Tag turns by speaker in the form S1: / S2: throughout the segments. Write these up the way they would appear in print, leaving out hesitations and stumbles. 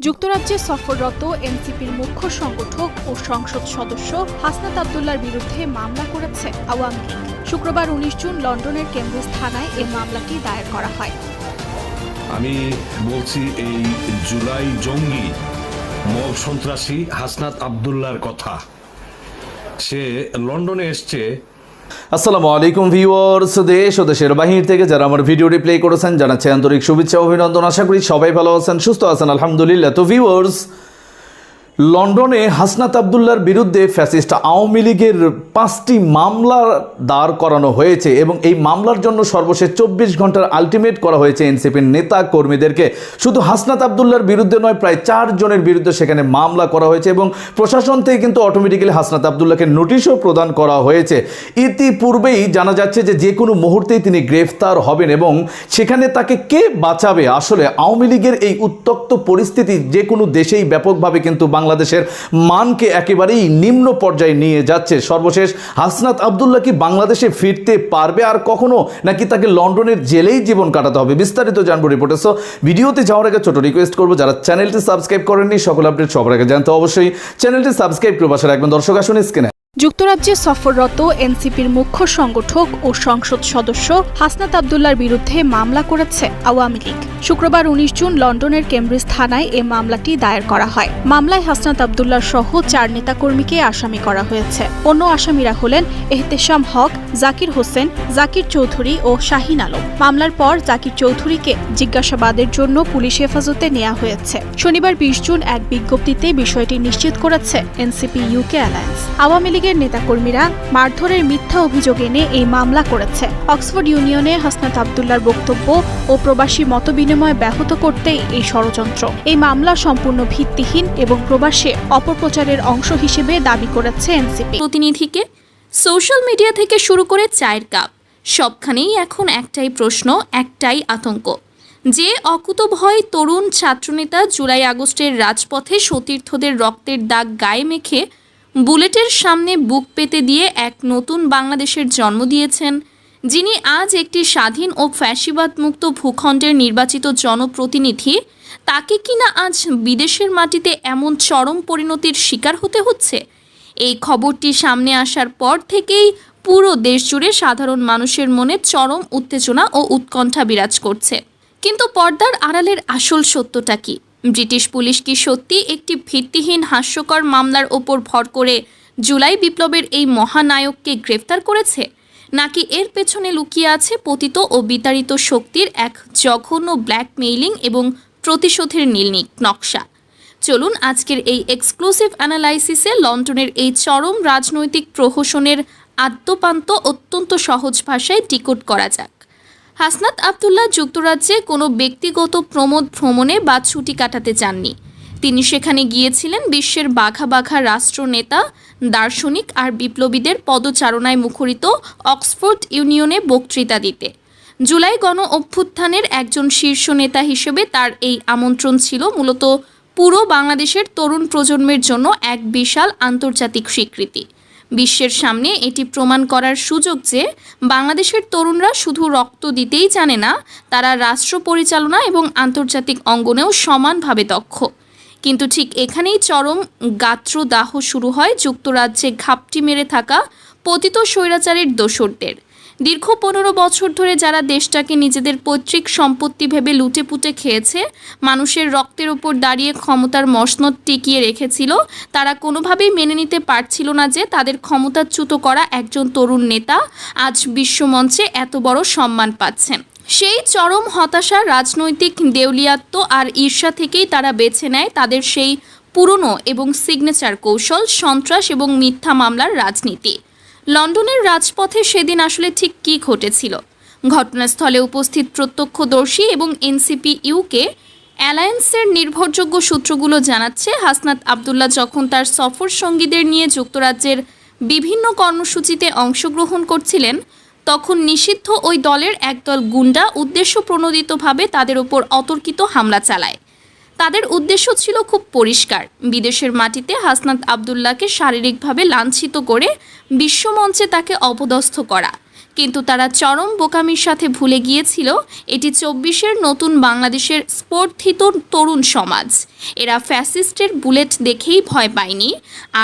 S1: যুক্তরাজ্যে সফররত এনসিপির মুখ্য সংগঠক ও সংসদ সদস্য হাসনাত আব্দুল্লাহর বিরুদ্ধে মামলা করেছে আওয়ামী লীগ। শুক্রবার ১৯ জুন লন্ডনের কেমব্রিজ থানায় এই মামলাটি দায়ের করা হয়।
S2: আমি বলছি এই জুলাই জঙ্গি মব সন্ত্রাসী হাসনাত আব্দুল্লাহর কথা। সে লন্ডনে এসছে।
S3: আসসালামু আলাইকুম ভিউয়ার্স, দেশ ও দেশের বাহির থেকে যারা আমার ভিডিওটি প্লে করেছেন জানাচ্ছি আন্তরিক শুভেচ্ছা অভিনন্দন। আশা করি সবাই ভালো আছেন, সুস্থ আছেন, আলহামদুলিল্লাহ। তো ভিউয়ার্স, লন্ডনে হাসনাত আব্দুল্লাহর বিরুদ্ধে ফ্যাসিস্ট আওয়ামী লীগের 5টি মামলা দাঁড় করানো হয়েছে এবং এই মামলার জন্য সর্বশেষ 24 ঘন্টার আলটিমেট করা হয়েছে এনসিপির নেতা কর্মীদেরকে। শুধু হাসনাত আব্দুল্লাহর বিরুদ্ধে নয়, প্রায় 4 জনের বিরুদ্ধে সেখানে মামলা করা হয়েছে এবং প্রশাসন থেকে কিন্তু অটোমেটিক্যালি হাসনাত আব্দুল্লাহকে নোটিশও প্রদান করা হয়েছে। ইতিপূর্বেই জানা যাচ্ছে যে কোনো মুহূর্তেই তিনি গ্রেফতার হবেন এবং সেখানে তাকে কে বাঁচাবে? আসলে আওয়ামী লীগের এই উত্তক্ত পরিস্থিতি যে কোনো দেশেই ব্যাপকভাবে কিন্তু বাংলাদেশের মানকে একেবারেই নিম্ন পর্যায়ে নিয়ে যাচ্ছে। সর্বশেষ হাসনাত আব্দুল্লাহ কি বাংলাদেশে ফিরতে পারবে আর কখনো, নাকি তাকে লন্ডনের জেলেই জীবন কাটাতে হবে? বিস্তারিত জানবো রিপোর্টে। সো ভিডিওতে যাওয়ার আগে ছোট রিকোয়েস্ট করবো, যারা চ্যানেলটি সাবস্ক্রাইব করেননি সকল আপডেট সবার আগে জানতে অবশ্যই চ্যানেলটি সাবস্ক্রাইব করে পাশে রাখবেন। দর্শক আসুন স্ক্রিনে।
S1: যুক্তরাজ্যে সফররত এনসিপির মুখ্য সংগঠক ও সংসদ সদস্য হাসনাত আব্দুল্লাহর বিরুদ্ধে মামলা করেছে আওয়ামী লীগ। শুক্রবার ১৯ জুন লন্ডনের কেমব্রিজ থানায় এই মামলাটি দায়ের করা হয়। মামলায় হাসনাত আব্দুল্লাহ সহ 4 নেতাকর্মীকে আসামি করা হয়েছে। অন্য আসামিরা হলেন এহতেশাম হক, জাকির হোসেন, জাকির চৌধুরী ও শাহিন আলম। মামলার পর জাকির চৌধুরীকে জিজ্ঞাসাবাদের জন্য পুলিশ হেফাজতে নেওয়া হয়েছে। শনিবার ২০ জুন এক বিজ্ঞপ্তিতে বিষয়টি নিশ্চিত করেছে এনসিপি ইউকে অ্যালায়েন্স। আওয়ামী লীগের নেতাকর্মীরা মারধরের মিথ্যা অভিযোগ এনে এই মামলা করেছে। অক্সফোর্ড ইউনিয়নে হাসনাত আব্দুল্লাহর বক্তব্য ও প্রবাসী মতবিনিময় ব্যাহত করতেই এই ষড়যন্ত্র। এই মামলা সম্পূর্ণ ভিত্তিহীন এবং প্রবাসে অপপ্রচারের অংশ হিসেবে দাবি করেছে এনসিপি।
S4: প্রতিনিধিকে সোশ্যাল মিডিয়া থেকে শুরু করে চায়ের কাপ সবখানেই এখন একটাই প্রশ্ন, একটাই আতঙ্ক। যে অকুতভয় তরুণ ছাত্রনেতা জুলাই আগস্টের রাজপথে সতীর্থদের রক্তের দাগ গায়ে মেখে বুলেটের সামনে বুক পেতে দিয়ে এক নতুন বাংলাদেশের জন্ম দিয়েছেন, যিনি আজ একটি স্বাধীন ও ফ্যাসিবাদ মুক্ত ভূখণ্ডের নির্বাচিত জনপ্রতিনিধি, তাকে কিনা আজ বিদেশের মাটিতে এমন চরম পরিণতির শিকার হতে হচ্ছে। এই খবরটি সামনে আসার পর থেকেই পুরো দেশ জুড়ে সাধারণ মানুষের মনে চরম উত্তেজনা ও উৎকণ্ঠা বিরাজ করছে। কিন্তু পর্দার আড়ালের আসল সত্যটা কি? ব্রিটিশ পুলিশ কি সত্যি একটি ভিত্তিহীন হাস্যকর মামলার ওপর ভর করে জুলাই বিপ্লবের এই মহানায়ককে গ্রেফতার করেছে, নাকি এর পেছনে লুকিয়ে আছে পতিত ও বিতাড়িত শক্তির এক জঘন্য ব্ল্যাকমেইলিং এবং প্রতিশোধের নীল নকশা? চলুন আজকের এই এক্সক্লুসিভ অ্যানালাইসিসে লন্ডনের এই চরম রাজনৈতিক প্রহসনের আদ্যপান্ত অত্যন্ত সহজ ভাষায় ডিকোড করা যাক। হাসনাত আব্দুল্লাহ যুক্তরাজ্যে কোনো ব্যক্তিগত প্রমোদ ভ্রমণে বা ছুটি কাটাতে যাননি। তিনি সেখানে গিয়েছিলেন বিশ্বের বাঘা বাঘা রাষ্ট্রনেতা, দার্শনিক আর বিপ্লবীদের পদচারণায় মুখরিত অক্সফোর্ড ইউনিয়নে বক্তৃতা দিতে। জুলাই গণ অভ্যুত্থানের একজন শীর্ষ নেতা হিসেবে তার এই আমন্ত্রণ ছিল মূলত পুরো বাংলাদেশের তরুণ প্রজন্মের জন্য এক বিশাল আন্তর্জাতিক স্বীকৃতি। বিশ্বের সামনে এটি প্রমাণ করার সুযোগ যে বাংলাদেশের তরুণরা শুধু রক্ত দিতেই জানে না, তারা রাষ্ট্র পরিচালনা এবং আন্তর্জাতিক অঙ্গনেও সমানভাবে দক্ষ। কিন্তু ঠিক এখানেই চরম গাত্রদাহ শুরু হয় যুক্তরাজ্যে ঘাপটি মেরে থাকা পতিত স্বৈরাচারের দোসরদের। দীর্ঘ 15 বছর ধরে যারা দেশটাকে নিজেদের পৈতৃক সম্পত্তি ভেবে লুটেপুটে খেয়েছে, মানুষের রক্তের ওপর দাঁড়িয়ে ক্ষমতার মসনদ টিকিয়ে রেখেছিল, তারা কোনোভাবেই মেনে নিতে পারছিল না যে তাদের ক্ষমতাচ্যুত করা একজন তরুণ নেতা আজ বিশ্বমঞ্চে এত বড় সম্মান পাচ্ছেন। সেই চরম হতাশা, রাজনৈতিক দেউলিয়াত্ব আর ঈর্ষা থেকেই তারা বেছে নেয় তাদের সেই পুরনো এবং সিগনেচার কৌশল, সন্ত্রাস এবং মিথ্যা মামলার রাজনীতি। লন্ডনের রাজপথে সেদিন আসলে ঠিক কী ঘটেছিল? ঘটনাস্থলে উপস্থিত প্রত্যক্ষদর্শী এবং এনসিপি ইউকে অ্যালায়েন্সের নির্ভরযোগ্য সূত্রগুলো জানাচ্ছে, হাসনাত আব্দুল্লাহ যখন তার সফর সঙ্গীদের নিয়ে যুক্তরাজ্যের বিভিন্ন কর্মসূচিতে অংশগ্রহণ করছিলেন, তখন নিষিদ্ধ ওই দলের একদল গুন্ডা উদ্দেশ্যপ্রণোদিতভাবে তাদের ওপর অতর্কিত হামলা চালায়। তাদের উদ্দেশ্য ছিল খুব পরিষ্কার, বিদেশের মাটিতে হাসনাত আব্দুল্লাহকে শারীরিকভাবে লাঞ্ছিত করে বিশ্বমঞ্চে তাকে অপদস্থ করা। কিন্তু তারা চরম বোকামির সাথে ভুলে গিয়েছিল এটি 24-এর নতুন বাংলাদেশের স্পর্ধিত তরুণ সমাজ। এরা ফ্যাসিস্টের বুলেট দেখেই ভয় পায়নি,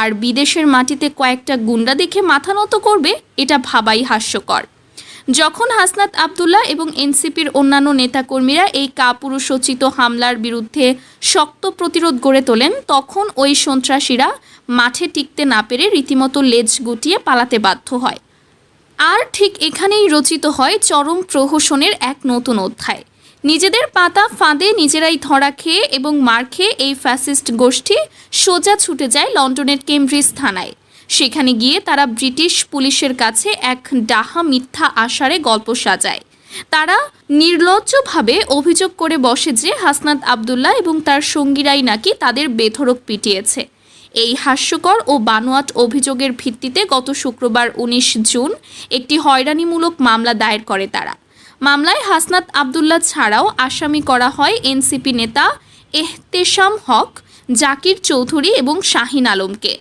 S4: আর বিদেশের মাটিতে কয়েকটা গুন্ডা দেখে মাথা নত করবে এটা ভাবাই হাস্যকর। যখন হাসনাত আব্দুল্লাহ এবং এনসিপির অন্যান্য নেতাকর্মীরা এই কাপুরুষোচিত হামলার বিরুদ্ধে শক্ত প্রতিরোধ গড়ে তোলেন, তখন ওই সন্ত্রাসীরা মাঠে টিকতে না পেরে রীতিমতো লেজ গুটিয়ে পালাতে বাধ্য হয়। আর ঠিক এখানেই রচিত হয় চরম প্রহসনের এক নতুন অধ্যায়। নিজেদের পাতা ফাঁদে নিজেরাই ধরা খেয়ে এবং মার খেয়ে এই ফ্যাসিস্ট গোষ্ঠী সোজা ছুটে যায় লন্ডনের কেমব্রিজ থানায়। সেখানে গিয়ে তারা ব্রিটিশ পুলিশের কাছে এক ডাহা মিথ্যা আষাঢ়ে গল্প সাজায়। তারা নির্লজ্জভাবে অভিযোগ করে বসে যে হাসনাত আব্দুল্লাহ এবং তার সঙ্গীরাই নাকি তাদের বেধড়ক পিটিয়েছে। এই হাস্যকর ও বানোয়াট অভিযোগের ভিত্তিতে গত শুক্রবার 19 জুন একটি হয়রানিমূলক মামলা দায়ের করে তারা। মামলায় হাসনাত আব্দুল্লাহ ছাড়াও আসামি করা হয় এনসিপি নেতা এহতেশাম হক, জাকির চৌধুরী এবং শাহিন আলমকে।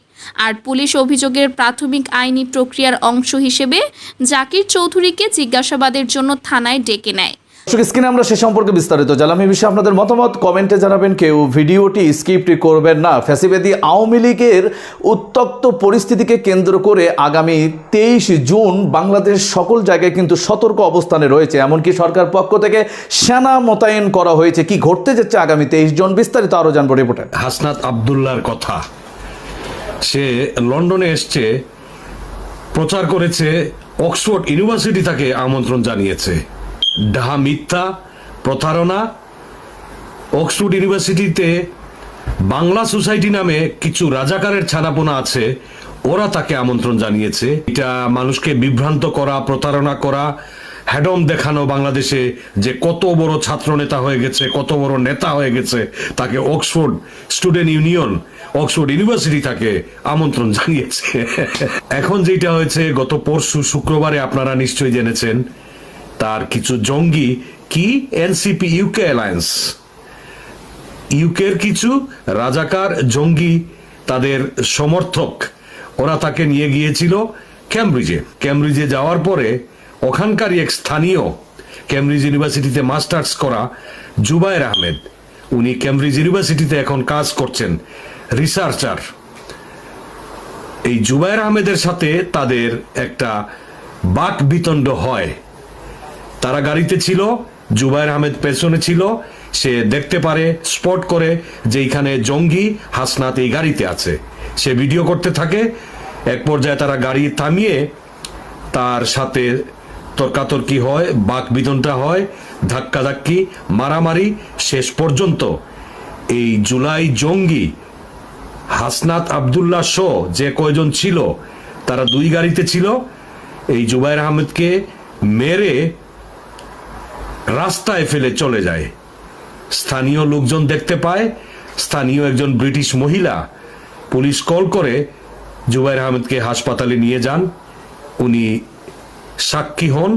S4: আর পুলিশ অভিযোগের প্রাথমিক আইনি প্রক্রিয়ার অংশ হিসেবে জাকির চৌধুরীকে জিজ্ঞাসাবাদের জন্য থানায় ডেকে নেয়।
S3: স্ক্রিনে আমরা সে সম্পর্কে বিস্তারিত জানলাম। এই বিষয়ে আপনাদের মতামত কমেন্টে জানাবেন। কেউ ভিডিওটি স্কিপ করবেন না। ফ্যাসিবাদী আওয়ামী লীগের উত্তপ্ত পরিস্থিতিকে কেন্দ্র করে আগামী 23 জুন বাংলাদেশ সকল জায়গায় কিন্তু সতর্ক অবস্থানে রয়েছে। এমনকি সরকার পক্ষ থেকে সেনা মোতায়েন করা হয়েছে। কি ঘটতে যাচ্ছে আগামী 23 জুন, বিস্তারিত আরো জানবো রিপোর্টে।
S2: হাসনাত আব্দুল্লাহর কথা, সে লন্ডনে এসছে, প্রচার করেছে, অক্সফোর্ড ইউনিভার্সিটি তাকে আমন্ত্রণ জানিয়েছে। ডাহা মিথ্যা, প্রতারণা। অক্সফোর্ড ইউনিভার্সিটিতে বাংলা সোসাইটি নামে কিছু রাজাকারের ছানাপোনা আছে, ওরা তাকে আমন্ত্রণ জানিয়েছে। এটা মানুষকে বিভ্রান্ত করা, প্রতারণা করা, হ্যাডম দেখানো বাংলাদেশে যে কত বড় ছাত্র নেতা হয়ে গেছে, কত বড় নেতা হয়ে গেছে। তাকে Oxford student union, Oxford university তাকে আমন্ত্রণ জানিয়েছে। এখন যেটা হয়েছে, গত পরশু শুক্রবারে আপনারা নিশ্চয়ই জেনেছেন, তার কিছু জঙ্গি, কি এনসিপি ইউকে অ্যালায়েন্স, ইউকের কিছু রাজাকার জঙ্গি, তাদের সমর্থক, ওরা তাকে নিয়ে গিয়েছিল ক্যামব্রিজে। ক্যামব্রিজে যাওয়ার পরে ওখানকারই এক স্থানীয় ক্যামব্রিজ ইউনিভার্সিটিতে মাস্টার্স করা জুবায়ের আহমেদ, উনি ক্যামব্রিজ ইউনিভার্সিটিতে এখন কাজ করছেন, রিসার্চার। এই জুবায়ের আহমেদের সাথে তাদের একটা বাক বিতণ্ড হয়। তারা গাড়িতে ছিল, জুবায়ের আহমেদ পেছনে ছিল। সে দেখতে পারে, স্পট করে যে এখানে জঙ্গি হাসনাত এই গাড়িতে আছে। সে ভিডিও করতে থাকে। এক পর্যায়ে তারা গাড়ি থামিয়ে তার সাথে তর্কাতর্কি হয়, বাক বিতণ্ডা হয়, ধাক্কাধাক্কি, মারামারি। শেষ পর্যন্ত এই জুলাই জঙ্গি হাসনাত আব্দুল্লাহ সহ যে কয়জন ছিল, তারা দুই গাড়িতে ছিল, এই জুবায়ের আহমেদকে মেরে রাস্তায় ফেলে চলে যায়। স্থানীয় লোকজন দেখতে পায়, স্থানীয় একজন ব্রিটিশ মহিলা পুলিশ কল করে জুবায়ের আহমেদকে হাসপাতালে নিয়ে যান। উনি সাক্ষী হন,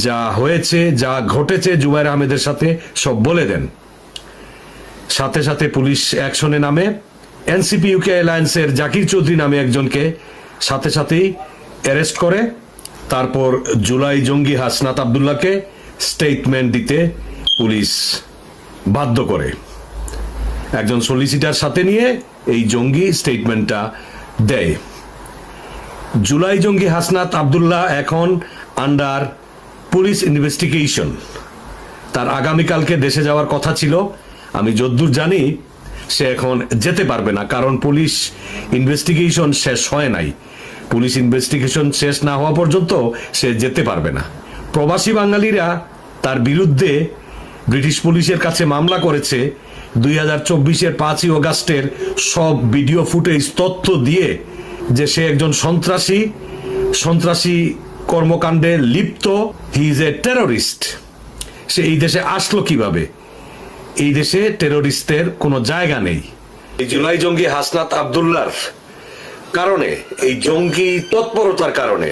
S2: যা হয়েছে, যা ঘটেছে জুবায়ের আহমেদের সাথে সব বলে দেন। সাথে সাথে পুলিশ অ্যাকশনে নামে। এনসিপি ইউকে অ্যালায়েন্সের জাকির চৌধুরী নামে একজনকে সাথে সাথেই অ্যারেস্ট করে। তারপর জুলাই জঙ্গি হাসনাত আব্দুল্লাহকে স্টেটমেন্ট দিতে পুলিশ বাধ্য করে। একজন সলিসিটার সাথে নিয়ে এই জঙ্গি স্টেটমেন্টটা দেয়। জুলাই জঙ্গি হাসনাত আব্দুল্লাহ এখন আন্ডার পুলিশ ইনভেস্টিগেশন। তার আগামীকালকে দেশে যাওয়ার কথা ছিল। আমি যদ্দূর জানি সে এখন যেতে পারবে না, কারণ পুলিশ ইনভেস্টিগেশন শেষ হয় নাই। পুলিশ ইনভেস্টিগেশন শেষ না হওয়া পর্যন্ত সে যেতে পারবে না। প্রবাসী বাঙালিরা তার বিরুদ্ধে ব্রিটিশ পুলিশের কাছে মামলা করেছে 2024-এর 5ই অগাস্টের সব ভিডিও ফুটেজ তথ্য দিয়ে, যে সে একজন সন্ত্রাসী কর্মকাণ্ডে লিপ্ত, হি ইজ এ টেররিস্ট। সে এই দেশে আসলো কিভাবে? এই দেশে টেররিস্টের কোনো জায়গা নেই। এই জুলাই জঙ্গি হাসনাত আব্দুল্লাহর কারণে, এই জঙ্গি তৎপরতার কারণে,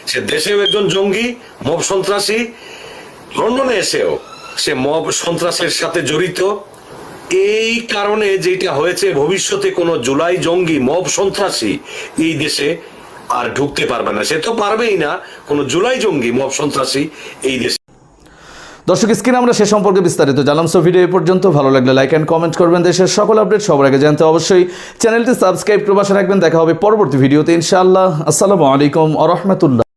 S2: সে দেশেও একজন জঙ্গি, মব সন্ত্রাসী, লন্ডনে এসেও সে মব সন্ত্রাসের সাথে জড়িত। এই কারণে যেটা হয়েছে, ভবিষ্যতে কোনো জুলাই জঙ্গি, মব সন্ত্রাসী এই দেশে আর ঢুকতে পারবে না। সে তো পারবেই না, কোনো জুলাই জঙ্গি মব সন্ত্রাসী এই দেশে।
S3: দর্শক, স্ক্রিনে আমরা সে সম্পর্কে বিস্তারিত জানলাম। সো ভিডিও এই পর্যন্ত। ভালো লাগলে লাইক অ্যান্ড কমেন্ট করবেন। দেশের সকল আপডেট সবার আগে জানতে অবশ্যই চ্যানেলটি সাবস্ক্রাইব করে পাশে রাখবেন। দেখা হবে পরবর্তী ভিডিওতে ইনশাআল্লাহ। আসসালামু আলাইকুম ওয়া রাহমাতুল্লাহ।